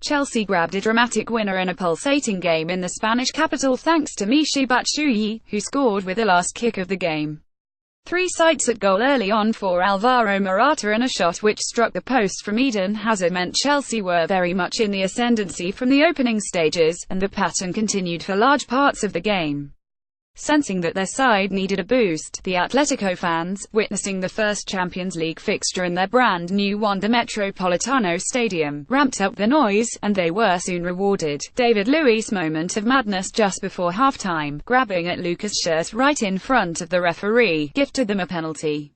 Chelsea grabbed a dramatic winner in a pulsating game in the Spanish capital thanks to Michy Batshuayi, who scored with the last kick of the game. 3 sights at goal early on for Alvaro Morata and a shot which struck the post from Eden Hazard meant Chelsea were very much in the ascendancy from the opening stages, and the pattern continued for large parts of the game. Sensing that their side needed a boost, the Atletico fans, witnessing the first Champions League fixture in their brand new Wanda Metropolitano Stadium, ramped up the noise, and they were soon rewarded. David Luiz's moment of madness just before halftime, grabbing at Lucas' shirt right in front of the referee, gifted them a penalty.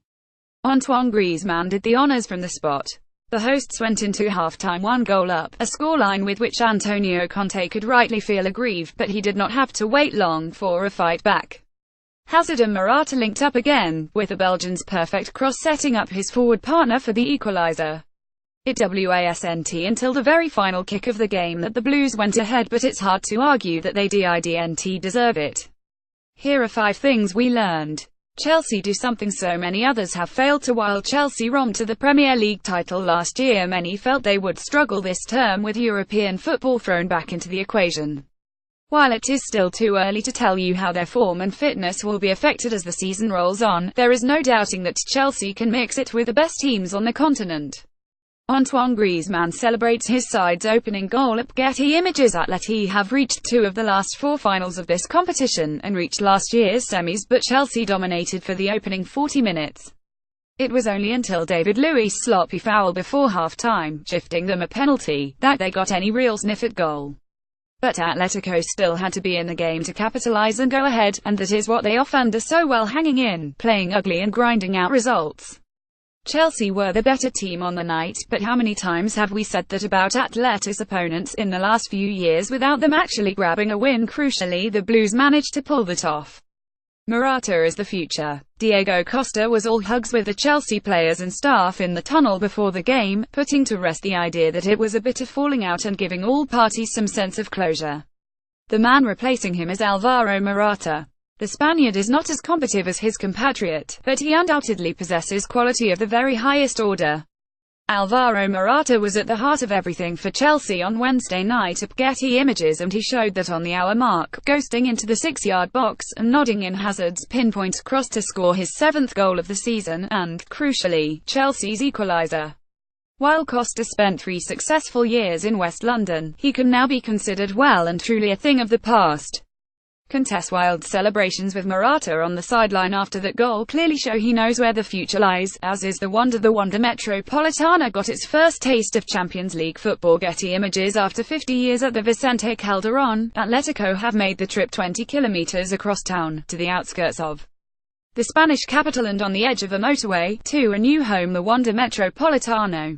Antoine Griezmann did the honours from the spot. The hosts went into halftime 1 goal up, a scoreline with which Antonio Conte could rightly feel aggrieved, but he did not have to wait long for a fight back. Hazard and Morata linked up again, with the Belgian's perfect cross setting up his forward partner for the equaliser. It wasn't until the very final kick of the game that the Blues went ahead, but it's hard to argue that they didn't deserve it. Here are 5 things we learned. Chelsea do something so many others have failed to. While Chelsea romped to the Premier League title last year, many felt they would struggle this term with European football thrown back into the equation. While it is still too early to tell you how their form and fitness will be affected as the season rolls on, there is no doubting that Chelsea can mix it with the best teams on the continent. Antoine Griezmann celebrates his side's opening goal at Getty Images. Atleti have reached 2 of the last 4 finals of this competition, and reached last year's semis, but Chelsea dominated for the opening 40 minutes. It was only until David Luiz's sloppy foul before half-time, gifting them a penalty, that they got any real sniff at goal. But Atletico still had to be in the game to capitalise and go ahead, and that is what they often do so well, hanging in, playing ugly and grinding out results. Chelsea were the better team on the night, but how many times have we said that about Atleti's opponents in the last few years without them actually grabbing a win? Crucially, the Blues managed to pull that off. Morata is the future. Diego Costa was all hugs with the Chelsea players and staff in the tunnel before the game, putting to rest the idea that it was a bit of falling out and giving all parties some sense of closure. The man replacing him is Alvaro Morata. The Spaniard is not as combative as his compatriot, but he undoubtedly possesses quality of the very highest order. Alvaro Morata was at the heart of everything for Chelsea on Wednesday night at Getty Images, and he showed that on the hour mark, ghosting into the 6-yard box, and nodding in Hazard's pinpoint cross to score his 7th goal of the season, and, crucially, Chelsea's equaliser. While Costa spent 3 successful years in West London, he can now be considered well and truly a thing of the past. Contests wild celebrations with Morata on the sideline after that goal clearly show he knows where the future lies, as is the Wanda. The Wanda Metropolitano got its first taste of Champions League football. Getty Images after 50 years at the Vicente Calderón. Atletico have made the trip 20 kilometers across town, to the outskirts of the Spanish capital and on the edge of a motorway, to a new home, the Wanda Metropolitano.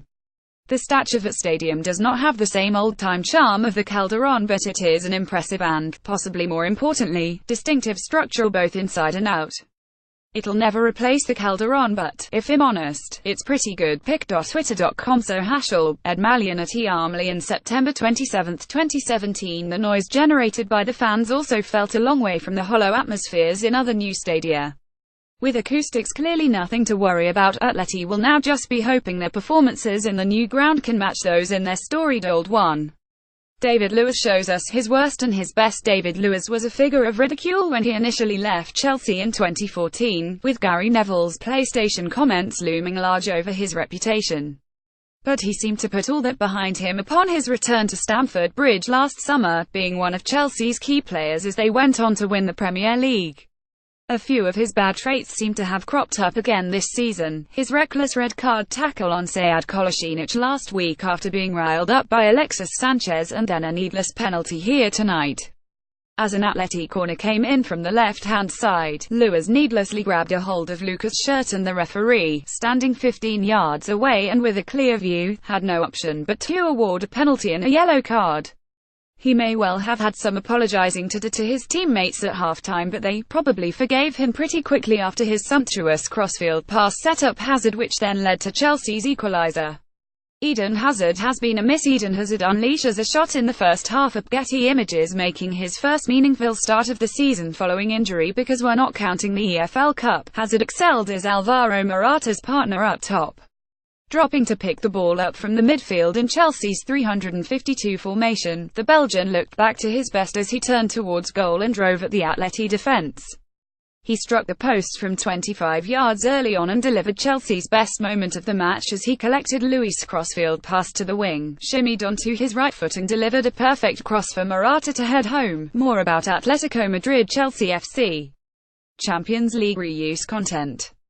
The statue of that stadium does not have the same old-time charm of the Calderón, but it is an impressive and, possibly more importantly, distinctive structure both inside and out. It'll never replace the Calderón, but, if I'm honest, it's pretty good. Pic.twitter.com So Hashel, Ed Malian at Armley in September 27, 2017. The noise generated by the fans also felt a long way from the hollow atmospheres in other new stadia. With acoustics clearly nothing to worry about, Atleti will now just be hoping their performances in the new ground can match those in their storied old one. David Luiz shows us his worst and his best. David Luiz was a figure of ridicule when he initially left Chelsea in 2014, with Gary Neville's PlayStation comments looming large over his reputation. But he seemed to put all that behind him upon his return to Stamford Bridge last summer, being one of Chelsea's key players as they went on to win the Premier League. A few of his bad traits seem to have cropped up again this season. His reckless red card tackle on Sead Kolasinac last week after being riled up by Alexis Sanchez, and then a needless penalty here tonight. As an Atleti corner came in from the left-hand side, Luiz needlessly grabbed a hold of Lucas' shirt, and the referee, standing 15 yards away and with a clear view, had no option but to award a penalty and a yellow card. He may well have had some apologizing to do to his teammates at halftime, but they probably forgave him pretty quickly after his sumptuous crossfield pass set up Hazard, which then led to Chelsea's equaliser. Eden Hazard has been a miss. Eden Hazard unleashes a shot in the first half at Getty Images, making his first meaningful start of the season following injury, because we're not counting the EFL Cup. Hazard excelled as Alvaro Morata's partner up top. Dropping to pick the ball up from the midfield in Chelsea's 352 formation, the Belgian looked back to his best as he turned towards goal and drove at the Atleti defence. He struck the post from 25 yards early on and delivered Chelsea's best moment of the match as he collected Luis' crossfield pass to the wing, shimmied onto his right foot and delivered a perfect cross for Morata to head home. More about Atletico Madrid Chelsea FC. Champions League reuse content.